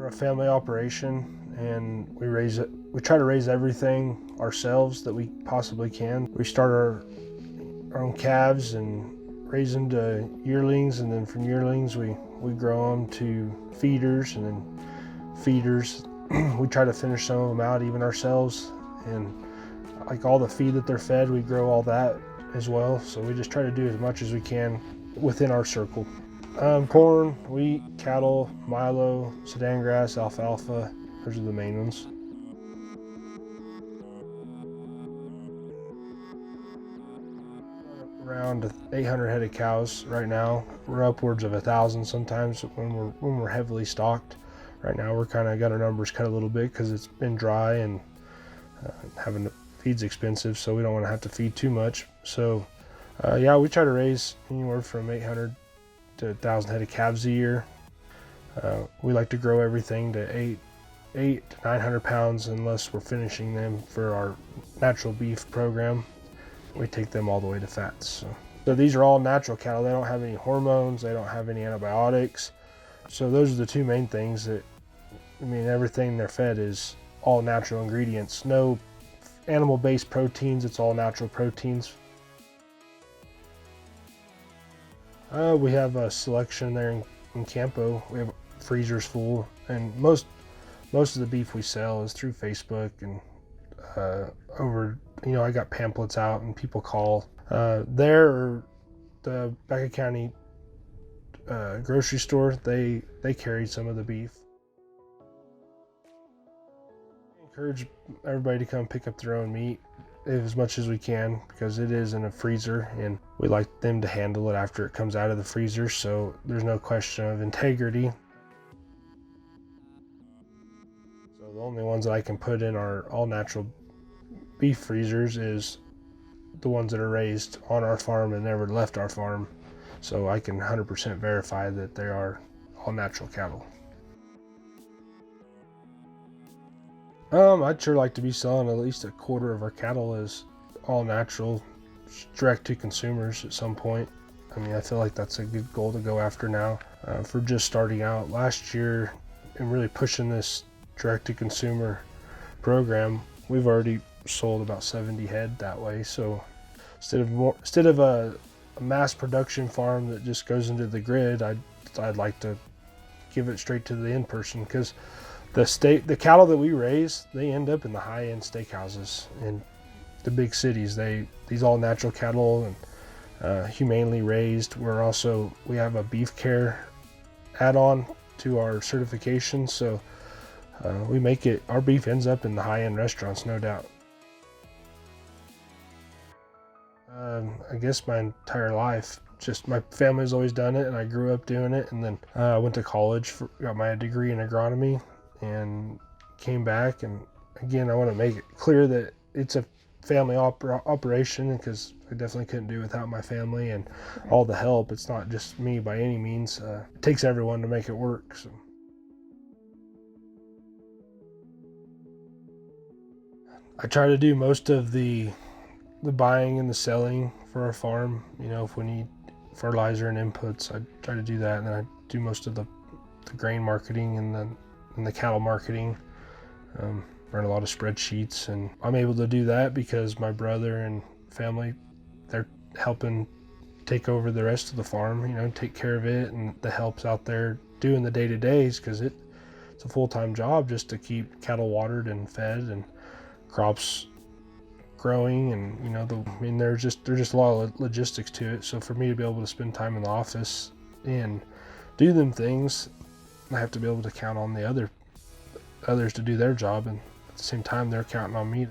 We're a family operation, and we try to raise everything ourselves that we possibly can. We start our own calves and raise them to yearlings, and then from yearlings we grow them to feeders, and then feeders we try to finish some of them out even ourselves, and like all the feed that they're fed, we grow all that as well. So we just try to do as much as we can within our circle. Corn, wheat, cattle, milo, Sudan grass, alfalfa, those are the main ones. Around 800 head of cows right now. We're upwards of 1,000 sometimes when we're heavily stocked. Right now we're kind of got our numbers cut a little bit because it's been dry and having to feed's expensive, so we don't want to have to feed too much. So yeah, we try to raise anywhere from 800 to 1,000 head of calves a year. We like to grow everything to 800 to 900 pounds unless we're finishing them for our natural beef program. We take them all the way to fats. So these are all natural cattle. They don't have any hormones, they don't have any antibiotics. So those are the two main things that, everything they're fed is all natural ingredients. No animal-based proteins, it's all natural proteins. We have a selection there in Campo. We have freezers full, and most of the beef we sell is through Facebook and I got pamphlets out and people call. There or the Becker County grocery store, they carry some of the beef. I encourage everybody to come pick up their own meat as much as we can, because it is in a freezer and we like them to handle it after it comes out of the freezer, so there's no question of integrity. So the only ones that I can put in our all natural beef freezers is the ones that are raised on our farm and never left our farm, so I can 100% verify that they are all natural cattle. I'd sure like to be selling at least a quarter of our cattle as all natural, direct to consumers at some point. I feel like that's a good goal to go after now. For just starting out last year and really pushing this direct to consumer program, we've already sold about 70 head that way. So instead of a mass production farm that just goes into the grid, I'd like to give it straight to the end person, because the cattle that we raise, they end up in the high-end steakhouses in the big cities. These all natural cattle and humanely raised. We have a beef care add-on to our certification, so our beef ends up in the high-end restaurants, no doubt. I guess my entire life, just my family's always done it and I grew up doing it, and then I went to college, got my degree in agronomy, and came back. And again, I want to make it clear that it's a family operation, because I definitely couldn't do it without my family and all the help. It's not just me by any means. It takes everyone to make it work. So I try to do most of the buying and the selling for our farm. If we need fertilizer and inputs, I try to do that, and then I do most of the grain marketing and the cattle marketing. Run a lot of spreadsheets, and I'm able to do that because my brother and family, they're helping take over the rest of the farm, take care of it, and the help's out there doing the day-to-days, because it's a full-time job just to keep cattle watered and fed and crops growing, and there's just a lot of logistics to it. So for me to be able to spend time in the office and do them things, I have to be able to count on the others to do their job, and at the same time they're counting on me.